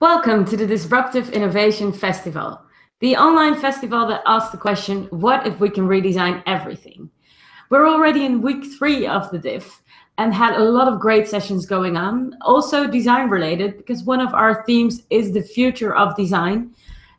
Welcome to the Disruptive Innovation Festival, the online festival that asks the question, what if we can redesign everything? We're already in week 3 of the DIF and had a lot of great sessions going on, also design related, because one of our themes is the future of design.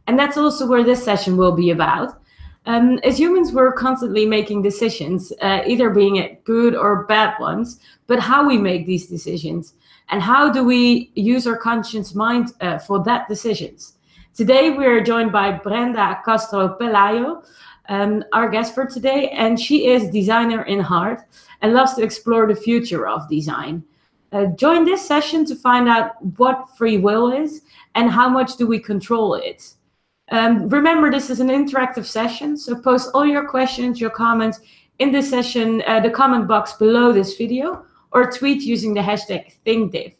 And that's also where this session will be about. As humans, we're constantly making decisions, either being it good or bad ones, but how we make these decisions and how do we use our conscious mind for that decisions. Today, we're joined by Brenda Castro-Pelayo, our guest for today, and she is designer in heart and loves to explore the future of design. Join this session to find out what free will is and how much do we control it. Remember, this is an interactive session, so post all your questions, your comments in the session, the comment box below this video, or tweet using the hashtag ThinkDiff.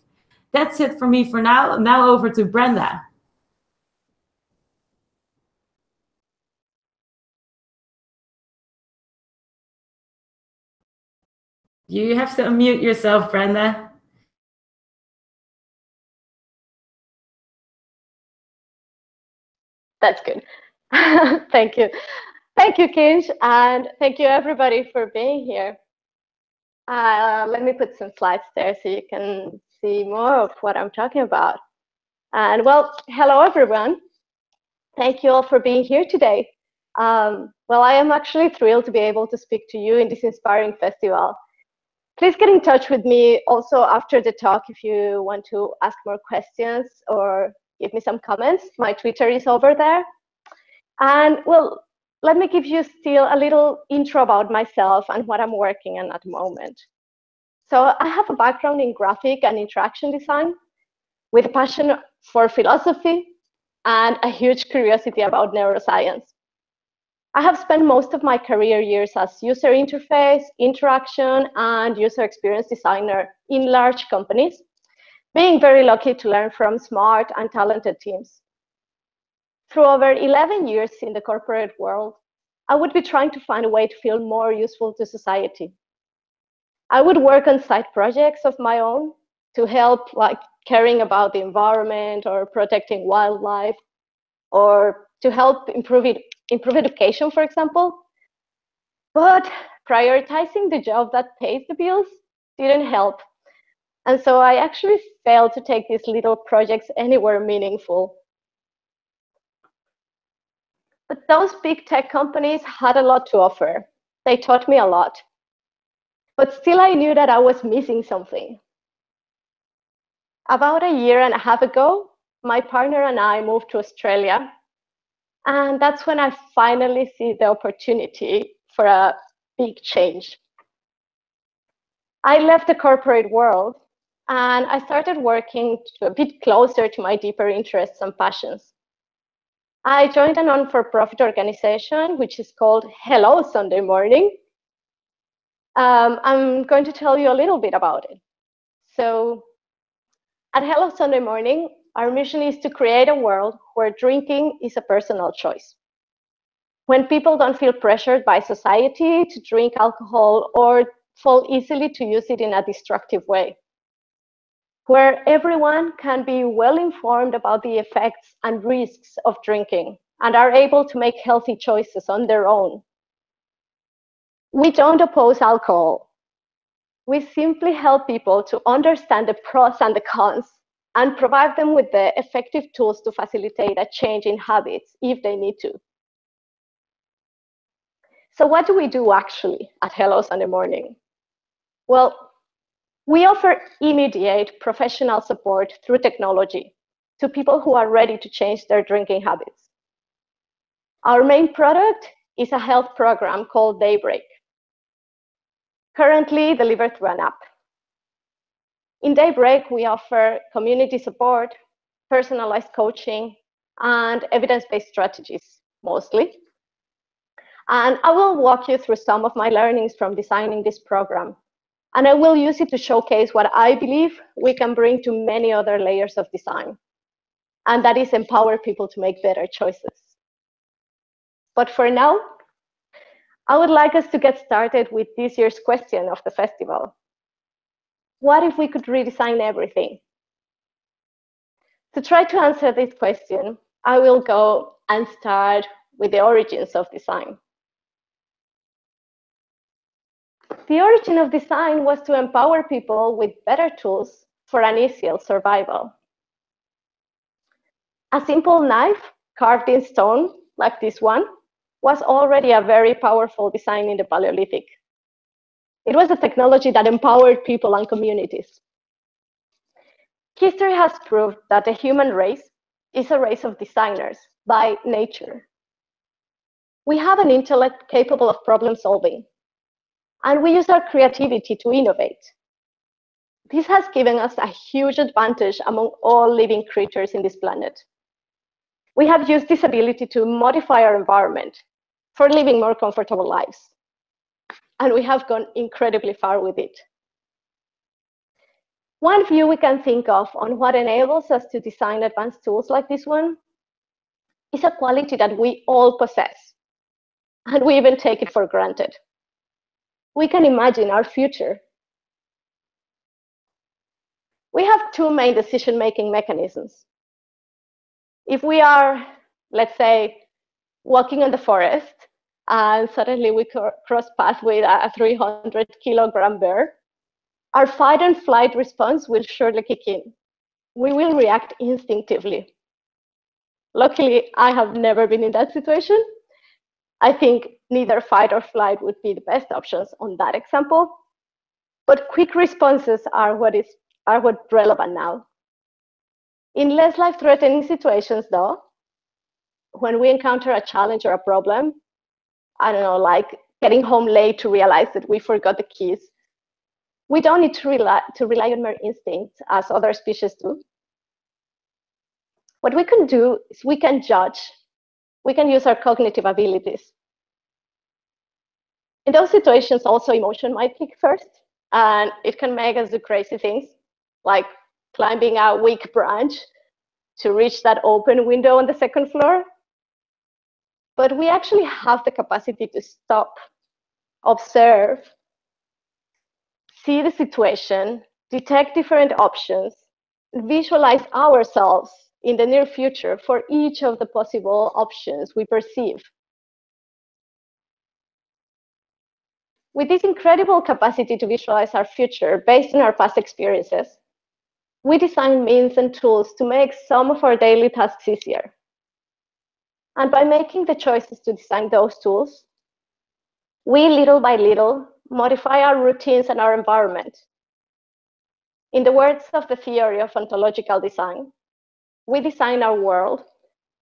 That's it for me for now. Now over to Brenda. You have to unmute yourself, Brenda. That's good. Thank you. Thank you, Kinch, and thank you everybody for being here. Let me put some slides there so you can see more of what I'm talking about. And well, hello everyone. Thank you all for being here today. Well, I am actually thrilled to be able to speak to you in this inspiring festival. Please get in touch with me also after the talk if you want to ask more questions or give me some comments. My Twitter is over there. And well, let me give you still a little intro about myself and what I'm working on at the moment. So I have a background in graphic and interaction design with a passion for philosophy and a huge curiosity about neuroscience. I have spent most of my career years as user interface, interaction, and user experience designer in large companies, being very lucky to learn from smart and talented teams. Through over 11 years in the corporate world, I would be trying to find a way to feel more useful to society. I would work on side projects of my own to help, like caring about the environment or protecting wildlife, or to help improve education, for example. But prioritizing the job that pays the bills didn't help. And so I actually failed to take these little projects anywhere meaningful. But those big tech companies had a lot to offer. They taught me a lot. But still, I knew that I was missing something. About a year and a half ago, my partner and I moved to Australia. And that's when I finally see the opportunity for a big change. I left the corporate world and I started working a bit closer to my deeper interests and passions. I joined a non-for-profit organization, which is called Hello Sunday Morning. I'm going to tell you a little bit about it. So at Hello Sunday Morning, our mission is to create a world where drinking is a personal choice. When people don't feel pressured by society to drink alcohol or fall easily to use it in a destructive way. Where everyone can be well informed about the effects and risks of drinking and are able to make healthy choices on their own. We don't oppose alcohol. We simply help people to understand the pros and the cons and provide them with the effective tools to facilitate a change in habits if they need to. So what do we do actually at Hello Sunday Morning? Well, we offer immediate professional support through technology to people who are ready to change their drinking habits. Our main product is a health program called Daybreak, currently delivered through an app. In Daybreak, we offer community support, personalized coaching, and evidence-based strategies, mostly. And I will walk you through some of my learnings from designing this program. And I will use it to showcase what I believe we can bring to many other layers of design. And that is empower people to make better choices. But for now, I would like us to get started with this year's question of the festival. What if we could redesign everything? To try to answer this question, I will go and start with the origins of design. The origin of design was to empower people with better tools for an easier survival. A simple knife carved in stone, like this one, was already a very powerful design in the Paleolithic. It was a technology that empowered people and communities. History has proved that the human race is a race of designers by nature. We have an intellect capable of problem solving, and we use our creativity to innovate. This has given us a huge advantage among all living creatures in this planet. We have used this ability to modify our environment for living more comfortable lives, and we have gone incredibly far with it. One view we can think of on what enables us to design advanced tools like this one is a quality that we all possess, and we even take it for granted. We can imagine our future. We have two main decision-making mechanisms. If we are, let's say, walking in the forest, and suddenly we cross paths with a 300-kilogram bear, our fight and flight response will surely kick in. We will react instinctively. Luckily, I have never been in that situation. I think neither fight or flight would be the best options on that example, but quick responses are what's relevant now. In less life-threatening situations, though, when we encounter a challenge or a problem, I don't know, like getting home late to realize that we forgot the keys, we don't need to rely on mere instincts as other species do. What we can do is we can judge. We can use our cognitive abilities. In those situations, also emotion might kick first, and it can make us do crazy things, like climbing a weak branch to reach that open window on the second floor. But we actually have the capacity to stop, observe, see the situation, detect different options, visualize ourselves in the near future for each of the possible options we perceive. With this incredible capacity to visualize our future based on our past experiences, we design means and tools to make some of our daily tasks easier. And by making the choices to design those tools, we little by little modify our routines and our environment. In the words of the theory of ontological design, we design our world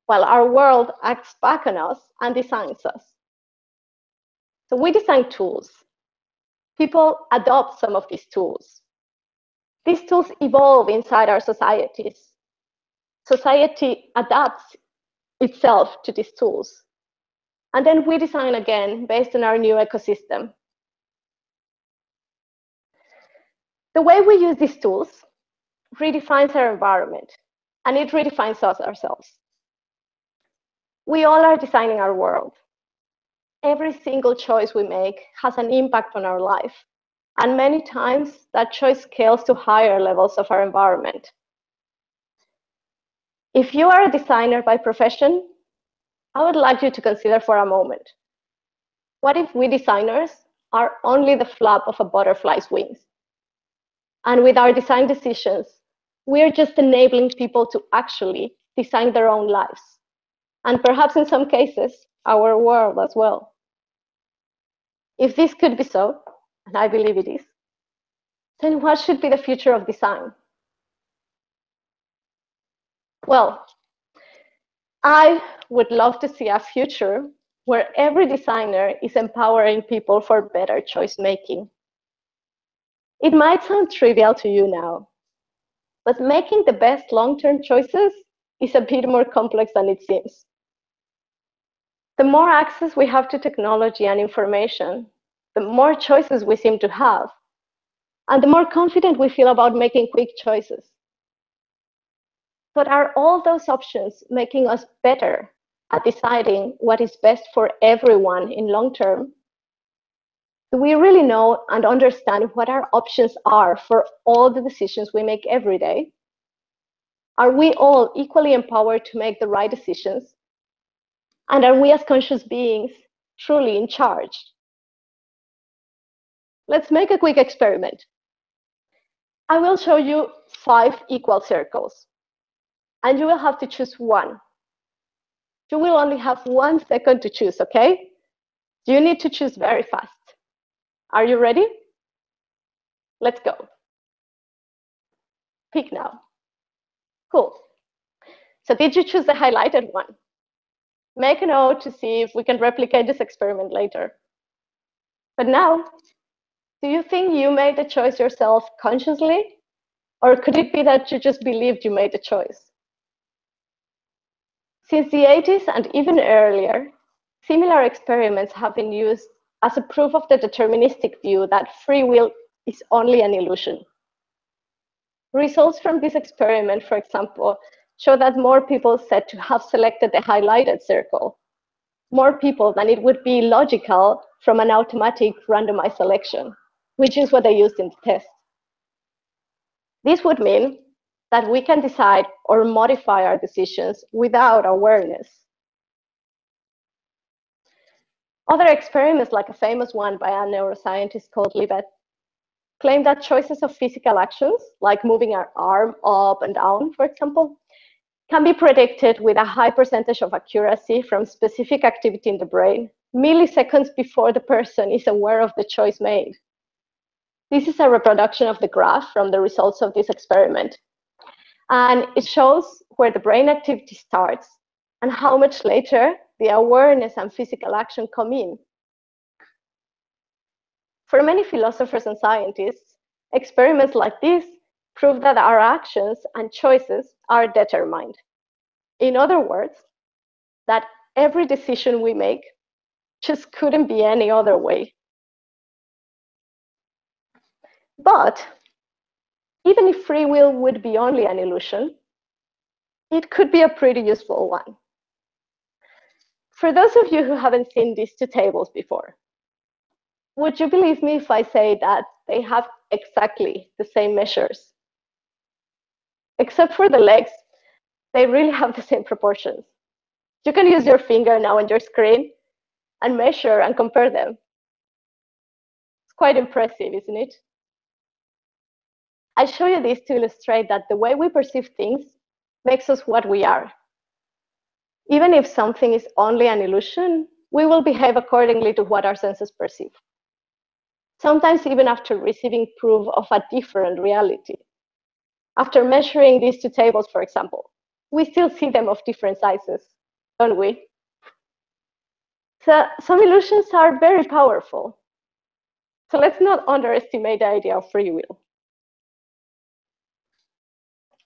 while our world acts back on us and designs us. So we design tools. People adopt some of these tools. These tools evolve inside our societies. Society adapts itself to these tools. And then we design again based on our new ecosystem. The way we use these tools redefines our environment, and it redefines us ourselves. We all are designing our world. Every single choice we make has an impact on our life, and many times that choice scales to higher levels of our environment. If you are a designer by profession, I would like you to consider for a moment, what if we designers are only the flap of a butterfly's wings? And with our design decisions, we are just enabling people to actually design their own lives, and perhaps in some cases, our world as well. If this could be so, and I believe it is, then what should be the future of design? Well, I would love to see a future where every designer is empowering people for better choice making. It might sound trivial to you now, but making the best long-term choices is a bit more complex than it seems. The more access we have to technology and information, the more choices we seem to have, and the more confident we feel about making quick choices. But are all those options making us better at deciding what is best for everyone in long term? Do we really know and understand what our options are for all the decisions we make every day? Are we all equally empowered to make the right decisions? And are we as conscious beings truly in charge? Let's make a quick experiment. I will show you 5 equal circles, and you will have to choose one. You will only have 1 second to choose, okay? You need to choose very fast. Are you ready? Let's go. Pick now. Cool. So did you choose the highlighted one? Make a note to see if we can replicate this experiment later. But now, do you think you made the choice yourself consciously? Or could it be that you just believed you made the choice? Since the 80s and even earlier, similar experiments have been used as a proof of the deterministic view that free will is only an illusion. Results from this experiment, for example, show that more people said to have selected the highlighted circle, more people than it would be logical from an automatic randomized selection, which is what they used in the test. This would mean that we can decide or modify our decisions without awareness. Other experiments, like a famous one by a neuroscientist called Libet, claim that choices of physical actions, like moving our arm up and down, for example, can be predicted with a high percentage of accuracy from specific activity in the brain, milliseconds before the person is aware of the choice made. This is a reproduction of the graph from the results of this experiment. And it shows where the brain activity starts and how much later the awareness and physical action come in. For many philosophers and scientists, experiments like this prove that our actions and choices are determined. In other words, that every decision we make just couldn't be any other way. But even if free will would be only an illusion, it could be a pretty useful one. For those of you who haven't seen these 2 tables before, would you believe me if I say that they have exactly the same measures? Except for the legs, they really have the same proportions. You can use your finger now on your screen and measure and compare them. It's quite impressive, isn't it? I show you this to illustrate that the way we perceive things makes us what we are. Even if something is only an illusion, we will behave accordingly to what our senses perceive. Sometimes even after receiving proof of a different reality. After measuring these 2 tables, for example, we still see them of different sizes, don't we? So some illusions are very powerful. So let's not underestimate the idea of free will.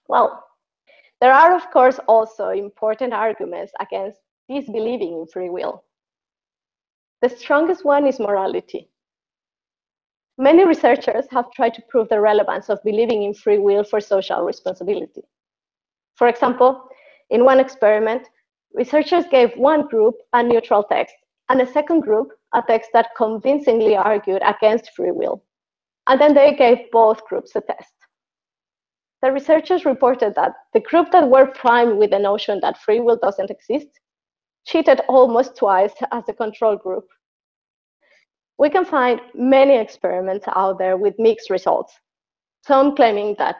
Well, there are, of course, also important arguments against disbelieving in free will. The strongest one is morality. Many researchers have tried to prove the relevance of believing in free will for social responsibility. For example, in one experiment, researchers gave one group a neutral text and a second group a text that convincingly argued against free will. And then they gave both groups a test. The researchers reported that the group that were primed with the notion that free will doesn't exist cheated almost twice as the control group. We can find many experiments out there with mixed results, some claiming that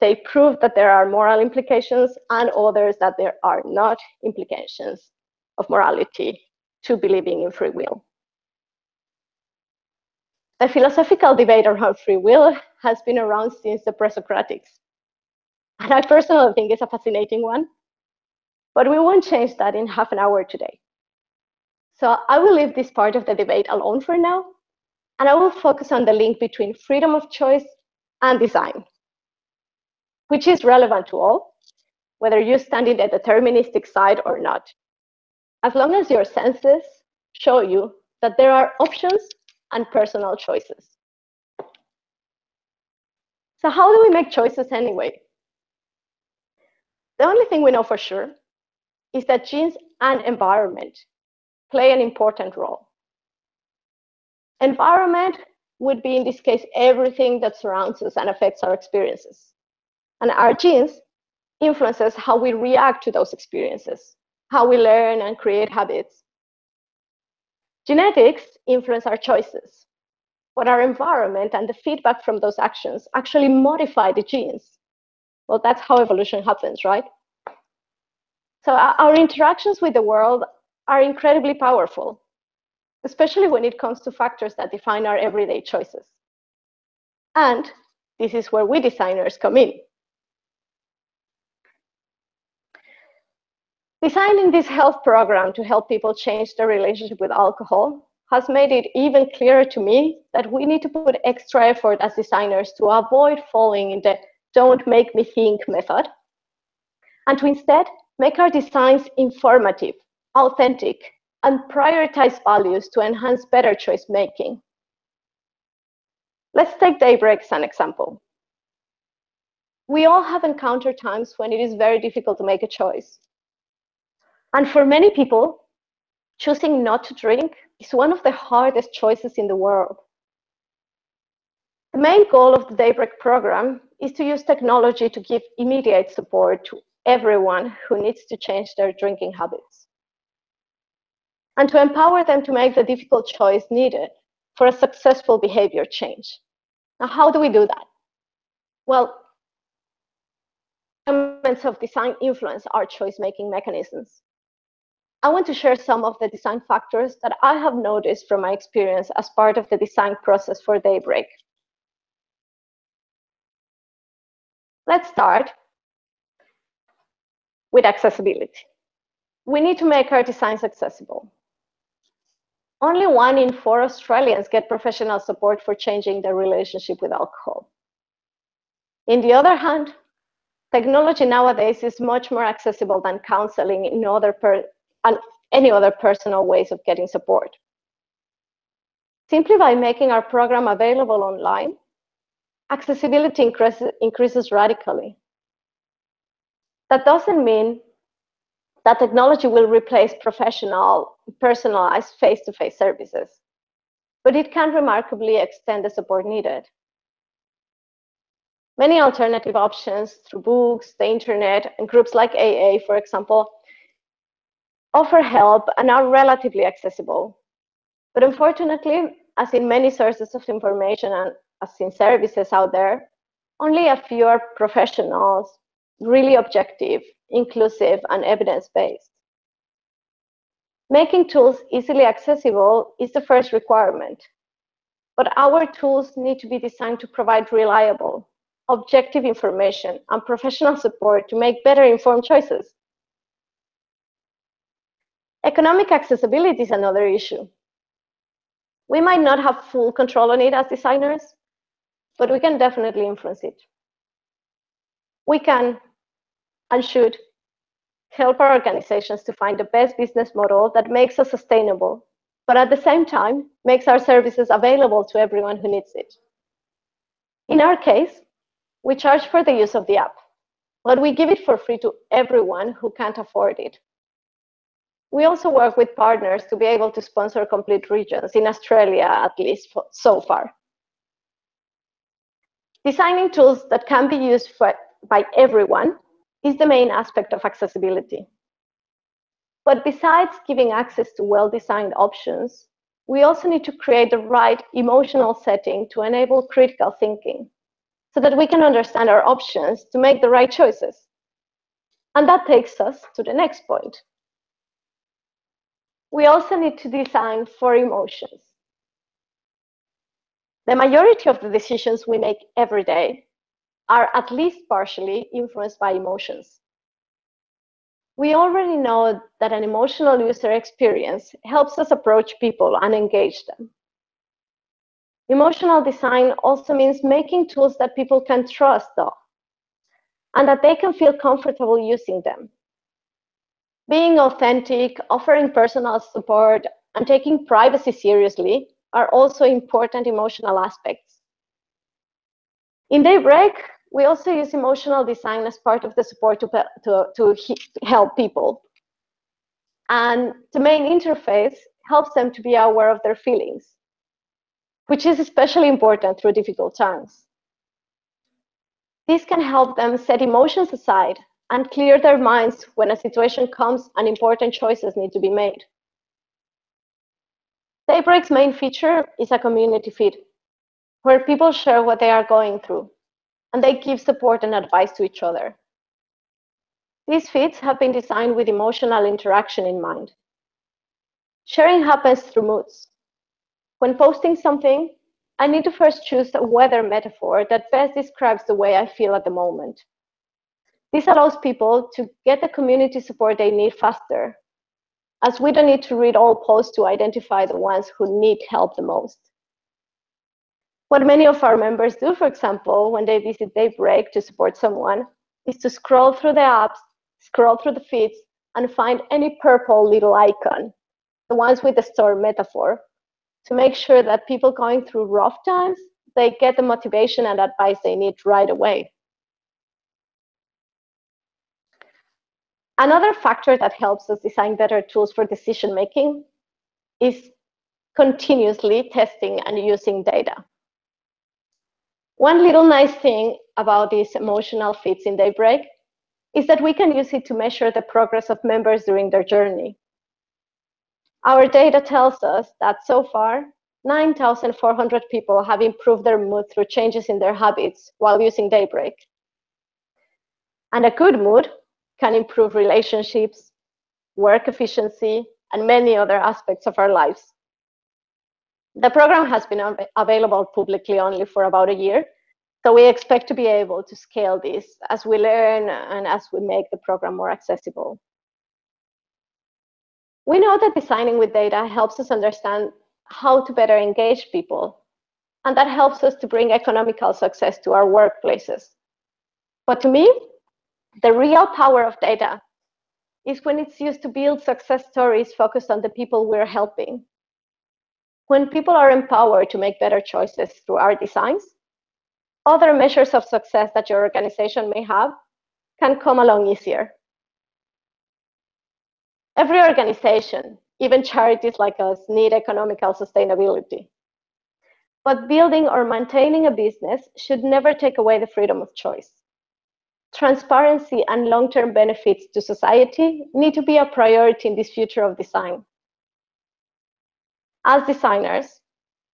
they prove that there are moral implications and others that there are not implications of morality to believing in free will. The philosophical debate around free will has been around since the pre-Socratics. And I personally think it's a fascinating one, but we won't change that in half an hour today. So I will leave this part of the debate alone for now, and I will focus on the link between freedom of choice and design, which is relevant to all, whether you stand in the deterministic side or not, as long as your senses show you that there are options and personal choices. So how do we make choices anyway? The only thing we know for sure is that genes and environment play an important role. Environment would be, in this case, everything that surrounds us and affects our experiences. And our genes influences how we react to those experiences, how we learn and create habits. Genetics influence our choices, but our environment and the feedback from those actions actually modify the genes. Well, that's how evolution happens, right? So our interactions with the world are incredibly powerful, especially when it comes to factors that define our everyday choices. And this is where we designers come in. Designing this health program to help people change their relationship with alcohol has made it even clearer to me that we need to put extra effort as designers to avoid falling in the "don't make me think" method, and to instead make our designs informative, authentic, and prioritize values to enhance better choice making. Let's take daybreak as an example. We all have encountered times when it is very difficult to make a choice. And for many people, choosing not to drink is one of the hardest choices in the world. The main goal of the Daybreak program is to use technology to give immediate support to everyone who needs to change their drinking habits, and to empower them to make the difficult choice needed for a successful behavior change. Now, how do we do that? Well, elements of design influence our choice-making mechanisms. I want to share some of the design factors that I have noticed from my experience as part of the design process for Daybreak. Let's start with accessibility. We need to make our designs accessible. Only 1 in 4 Australians get professional support for changing their relationship with alcohol. On the other hand, technology nowadays is much more accessible than counseling and any other personal ways of getting support. Simply by making our program available online, accessibility increases radically. That doesn't mean that technology will replace professional, personalized face-to-face services, but it can remarkably extend the support needed. Many alternative options through books, the internet, and groups like AA, for example, offer help and are relatively accessible. But unfortunately, as in many sources of information and as in services out there, only a few are professionals, really objective, inclusive, and evidence-based. Making tools easily accessible is the first requirement, but our tools need to be designed to provide reliable, objective information and professional support to make better informed choices. Economic accessibility is another issue. We might not have full control on it as designers, but we can definitely influence it. We can and should help our organizations to find the best business model that makes us sustainable, but at the same time, makes our services available to everyone who needs it. In our case, we charge for the use of the app, but we give it for free to everyone who can't afford it. We also work with partners to be able to sponsor complete regions, in Australia at least so far. Designing tools that can be used by everyone is the main aspect of accessibility. But besides giving access to well-designed options, we also need to create the right emotional setting to enable critical thinking, so that we can understand our options to make the right choices. And that takes us to the next point. We also need to design for emotions. The majority of the decisions we make every day are at least partially influenced by emotions. We already know that an emotional user experience helps us approach people and engage them. Emotional design also means making tools that people can trust, though, and that they can feel comfortable using them. Being authentic, offering personal support, and taking privacy seriously are also important emotional aspects. In Daybreak, we also use emotional design as part of the support to help people. And the main interface helps them to be aware of their feelings, which is especially important through difficult times. This can help them set emotions aside and clear their minds when a situation comes and important choices need to be made. Daybreak's main feature is a community feed, where people share what they are going through, and they give support and advice to each other. These feeds have been designed with emotional interaction in mind. Sharing happens through moods. When posting something, I need to first choose a weather metaphor that best describes the way I feel at the moment. This allows people to get the community support they need faster, as we don't need to read all posts to identify the ones who need help the most. What many of our members do, for example, when they visit Daybreak to support someone, is to scroll through the apps, scroll through the feeds, and find any purple little icon, the ones with the storm metaphor, to make sure that people going through rough times, they get the motivation and advice they need right away. Another factor that helps us design better tools for decision making is continuously testing and using data. One little nice thing about these emotional feeds in Daybreak is that we can use it to measure the progress of members during their journey. Our data tells us that so far, 9,400 people have improved their mood through changes in their habits while using Daybreak. And a good mood can improve relationships, work efficiency, and many other aspects of our lives. The program has been available publicly only for about a year, so we expect to be able to scale this as we learn and as we make the program more accessible. We know that designing with data helps us understand how to better engage people, and that helps us to bring economical success to our workplaces. But to me, the real power of data is when it's used to build success stories focused on the people we're helping. When people are empowered to make better choices through our designs, other measures of success that your organization may have can come along easier. Every organization, even charities like us, need economical sustainability. But building or maintaining a business should never take away the freedom of choice. Transparency and long-term benefits to society need to be a priority in this future of design. As designers,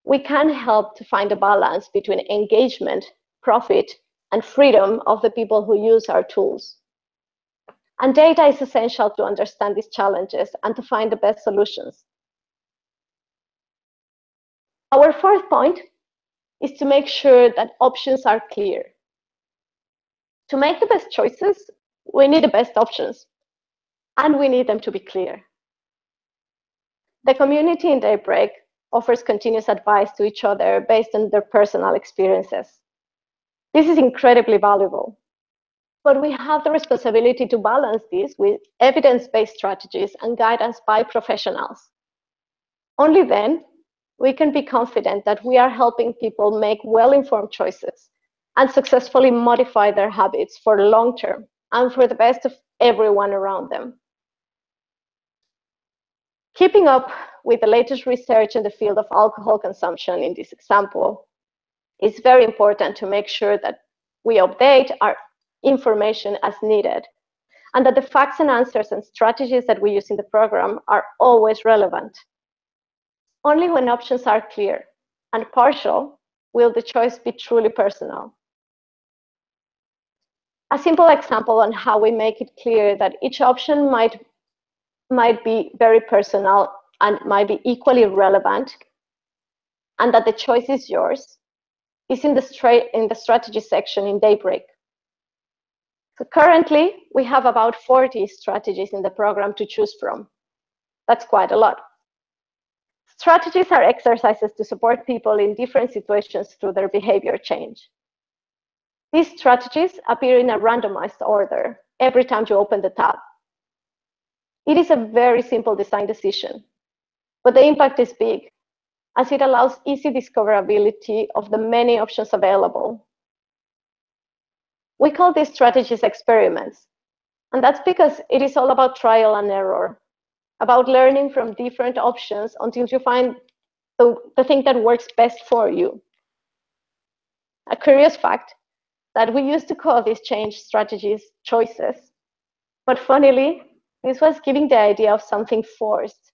we can help to find a balance between engagement, profit, and freedom of the people who use our tools. And data is essential to understand these challenges and to find the best solutions. Our fourth point is to make sure that options are clear. To make the best choices, we need the best options, and we need them to be clear. The community in Daybreak offers continuous advice to each other based on their personal experiences. This is incredibly valuable, but we have the responsibility to balance this with evidence-based strategies and guidance by professionals. Only then we can be confident that we are helping people make well-informed choices and successfully modify their habits for the long term and for the best of everyone around them. Keeping up with the latest research in the field of alcohol consumption in this example is very important to make sure that we update our information as needed, and that the facts and answers and strategies that we use in the program are always relevant. Only when options are clear and partial will the choice be truly personal. A simple example on how we make it clear that each option might be very personal and might be equally relevant, and that the choice is yours, is in the strategy section in Daybreak. So currently, we have about 40 strategies in the program to choose from. That's quite a lot. Strategies are exercises to support people in different situations through their behavior change. These strategies appear in a randomized order every time you open the tab. It is a very simple design decision, but the impact is big, as it allows easy discoverability of the many options available. We call these strategies experiments, and that's because it is all about trial and error, about learning from different options until you find the thing that works best for you. A curious fact that we used to call these change strategies choices But funnily, this was giving the idea of something forced.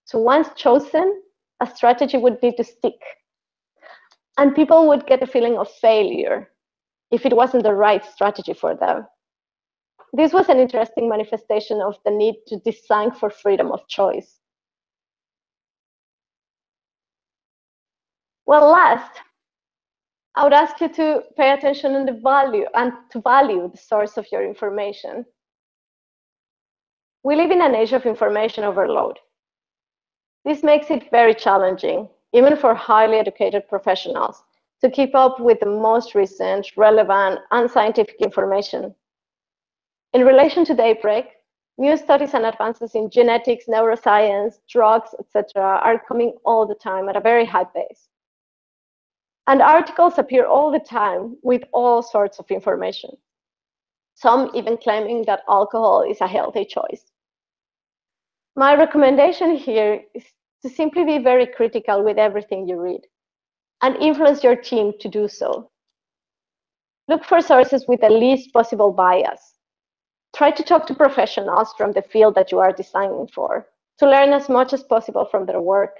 So once chosen, a strategy would need to stick. And people would get a feeling of failure if it wasn't the right strategy for them. This was an interesting manifestation of the need to design for freedom of choice. Well, last, I would ask you to pay attention to value the source of your information. We live in an age of information overload. This makes it very challenging, even for highly educated professionals, to keep up with the most recent, relevant, and scientific information. In relation to Daybreak, new studies and advances in genetics, neuroscience, drugs, etc., are coming all the time at a very high pace. And articles appear all the time with all sorts of information, some even claiming that alcohol is a healthy choice. My recommendation here is to simply be very critical with everything you read and influence your team to do so. Look for sources with the least possible bias. Try to talk to professionals from the field that you are designing for to learn as much as possible from their work.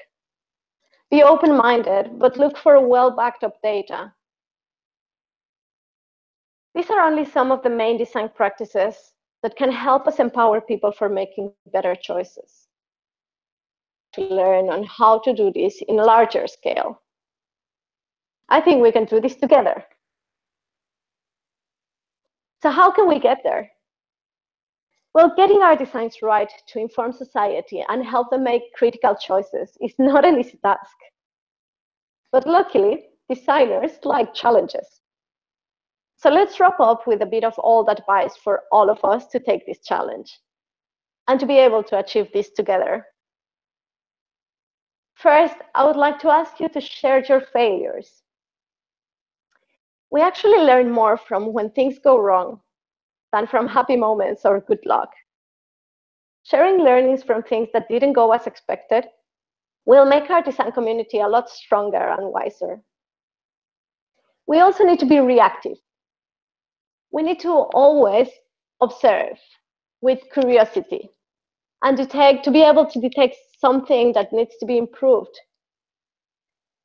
Be open-minded, but look for well-backed up data. These are only some of the main design practices that can help us empower people for making better choices. To learn on how to do this in a larger scale. I think we can do this together. So how can we get there? Well, getting our designs right to inform society and help them make critical choices is not an easy task. But luckily, designers like challenges. So let's wrap up with a bit of old advice for all of us to take this challenge and to be able to achieve this together. First, I would like to ask you to share your failures. We actually learn more from when things go wrong than from happy moments or good luck. Sharing learnings from things that didn't go as expected will make our design community a lot stronger and wiser. We also need to be reactive. We need to always observe with curiosity and to be able to detect something that needs to be improved.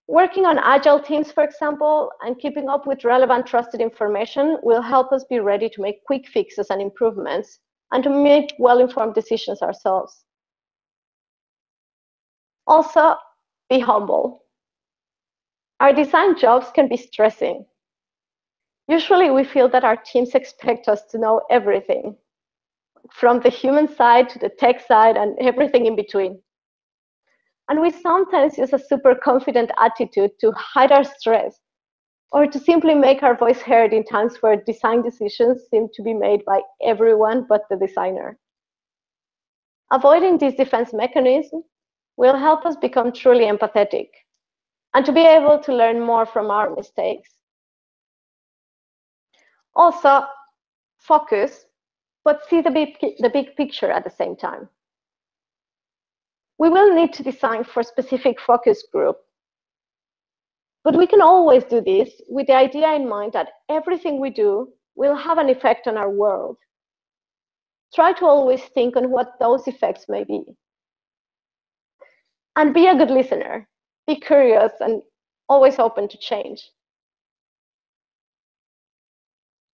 Working on agile teams, for example, and keeping up with relevant trusted information will help us be ready to make quick fixes and improvements and to make well-informed decisions ourselves. Also, be humble. Our design jobs can be stressing. Usually, we feel that our teams expect us to know everything, from the human side to the tech side and everything in between. And we sometimes use a super confident attitude to hide our stress or to simply make our voice heard in times where design decisions seem to be made by everyone but the designer. Avoiding this defense mechanism will help us become truly empathetic and to be able to learn more from our mistakes. Also, focus, but see the big picture at the same time. We will need to design for a specific focus group, but we can always do this with the idea in mind that everything we do will have an effect on our world. Try to always think on what those effects may be. And be a good listener. Be curious and always open to change.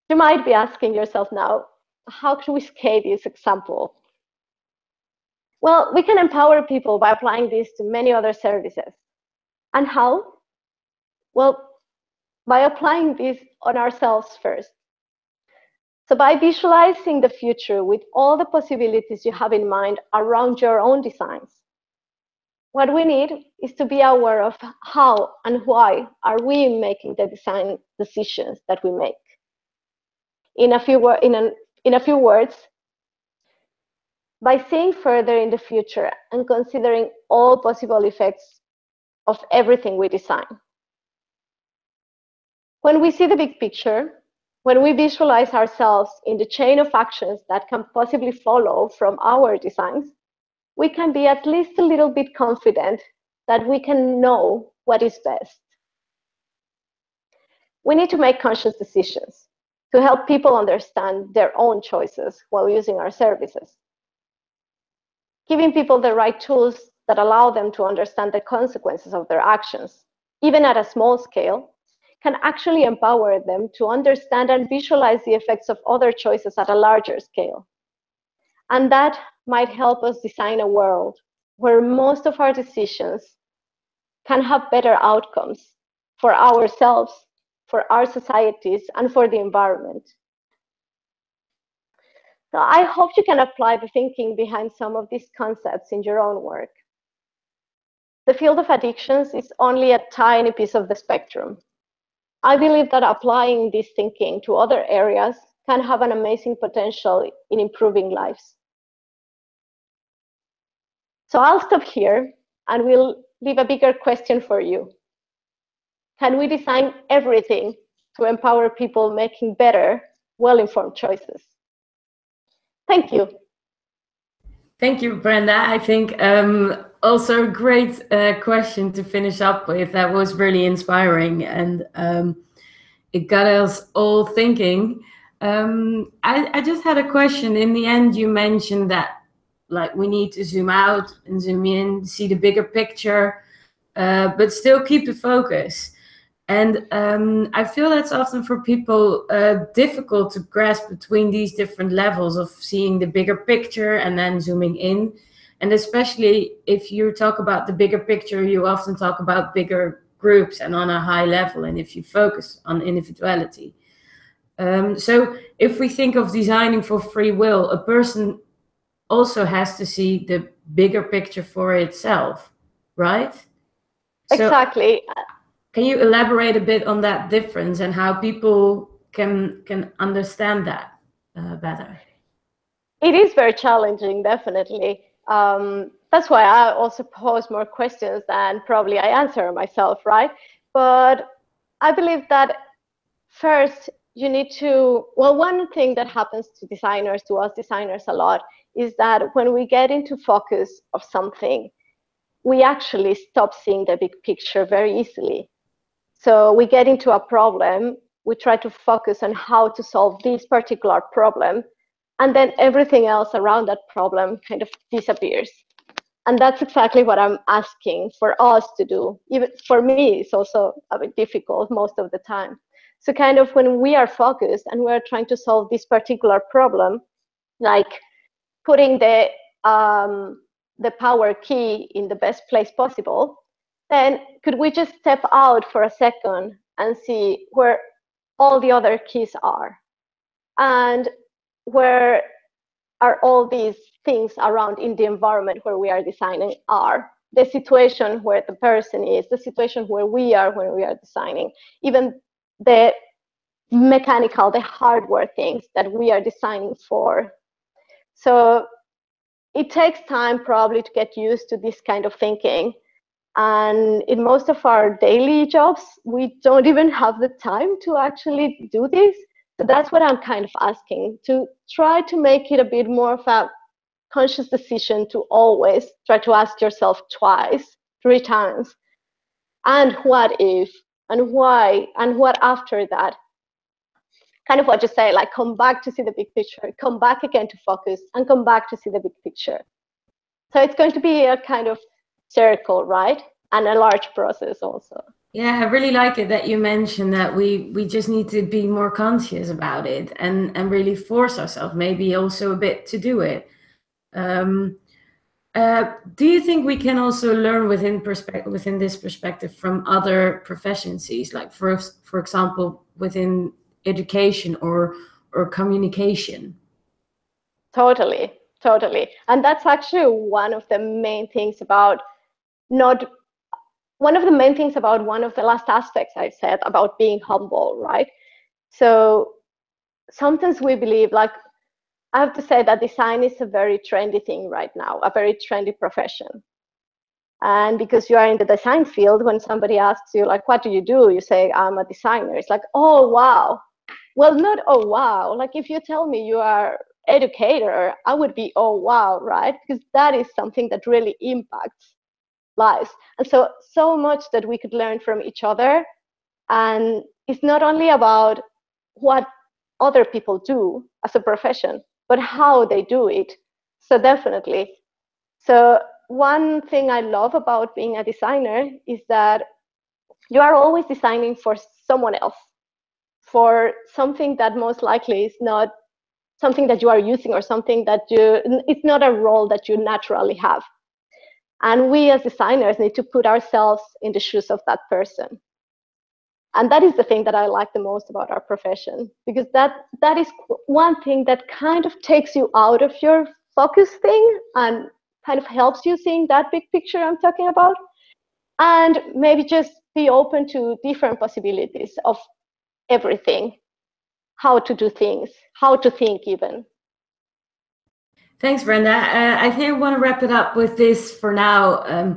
You might be asking yourself now, how can we scale this example? Well, we can empower people by applying this to many other services. And how? Well, by applying this on ourselves first. So by visualizing the future with all the possibilities you have in mind around your own designs. What we need is to be aware of how and why are we making the design decisions that we make. In a few words, by seeing further in the future and considering all possible effects of everything we design. When we see the big picture, when we visualize ourselves in the chain of actions that can possibly follow from our designs, we can be at least a little bit confident that we can know what is best. We need to make conscious decisions. to help people understand their own choices while using our services. Giving people the right tools that allow them to understand the consequences of their actions, even at a small scale, can actually empower them to understand and visualize the effects of other choices at a larger scale. And that might help us design a world where most of our decisions can have better outcomes for ourselves, for our societies, and for the environment. So I hope you can apply the thinking behind some of these concepts in your own work. The field of addictions is only a tiny piece of the spectrum. I believe that applying this thinking to other areas can have an amazing potential in improving lives. So I'll stop here and we'll leave a bigger question for you. Can we design everything to empower people making better, well-informed choices? Thank you. Thank you, Brenda. I think also a great question to finish up with. That was really inspiring, and it got us all thinking. I just had a question. In the end, you mentioned that like we need to zoom out and zoom in, see the bigger picture, but still keep the focus. And I feel that's often for people difficult to grasp between these different levels of seeing the bigger picture and then zooming in. And especially if you talk about the bigger picture, you often talk about bigger groups and on a high level, and if you focus on individuality. So if we think of designing for free will, a person also has to see the bigger picture for itself, right? Exactly. So, can you elaborate a bit on that difference and how people can understand that better? It is very challenging, definitely. That's why I also pose more questions than probably I answer myself, right? But I believe that first you need to, well, one thing that happens to designers, to us designers a lot, is that when we get into focus of something, we actually stop seeing the big picture very easily. So we get into a problem, we try to focus on how to solve this particular problem, and then everything else around that problem kind of disappears. And that's exactly what I'm asking for us to do. Even for me, it's also a bit difficult most of the time. So kind of when we are focused and we're trying to solve this particular problem, like putting the power key in the best place possible, then could we just step out for a second and see where all the other keys are? And where are all these things around in the environment where we are designing are? The situation where the person is, the situation where we are when we are designing, even the mechanical, the hardware things that we are designing for. So it takes time probably to get used to this kind of thinking. And in most of our daily jobs, we don't even have the time to actually do this. So that's what I'm kind of asking, to try to make it a bit more of a conscious decision to always try to ask yourself twice, 3 times, and what if, and why, and what after that. Kind of what you say, like come back to see the big picture, come back again to focus, and come back to see the big picture. So it's going to be a kind of circle, right? And a large process also. Yeah, I really like it that you mentioned that we just need to be more conscious about it and really force ourselves, maybe also a bit to do it. Do you think we can also learn within this perspective from other professions, like for example within education or communication? Totally. And that's actually one of the main things about one of the last aspects I said about being humble, right? So sometimes we believe, like, I have to say that design is a very trendy thing right now, a very trendy profession. And because you are in the design field, when somebody asks you, like, what do? You say, I'm a designer. It's like, oh, wow. Well, not, oh, wow. Like, if you tell me you are educator, I would be, oh, wow, right? Because that is something that really impacts lives. And so much that we could learn from each other. And it's not only about what other people do as a profession, but how they do it. So definitely. So one thing I love about being a designer is that you are always designing for someone else, for something that most likely is not something that you are using, or something that it's not a role that you naturally have. And we as designers need to put ourselves in the shoes of that person. And that is the thing that I like the most about our profession, because that is one thing that kind of takes you out of your focus thing and kind of helps you seeing that big picture I'm talking about, and maybe just be open to different possibilities of everything, how to do things, how to think even. Thanks, Brenda. I think I want to wrap it up with this for now.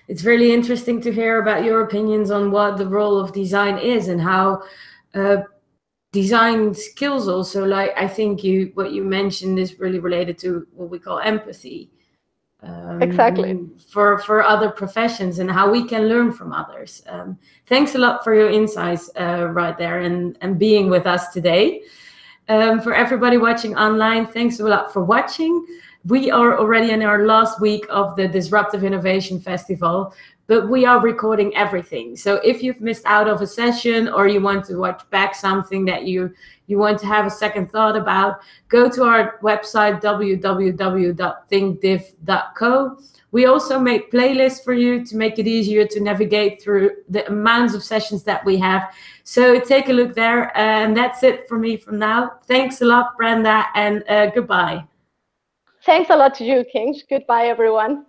It's really interesting to hear about your opinions on what the role of design is and how design skills also, like I think what you mentioned is really related to what we call empathy. Exactly. For other professions and how we can learn from others. Thanks a lot for your insights right there and being with us today. For everybody watching online, thanks a lot for watching. We are already in our last week of the Disruptive Innovation Festival, but we are recording everything. So if you've missed out of a session or you want to watch back something that you want to have a second thought about, go to our website, www.thinkdif.co. We also make playlists for you to make it easier to navigate through the amounts of sessions that we have. So take a look there. And that's it for me from now. Thanks a lot, Brenda, and goodbye. Thanks a lot to you, King. Goodbye, everyone.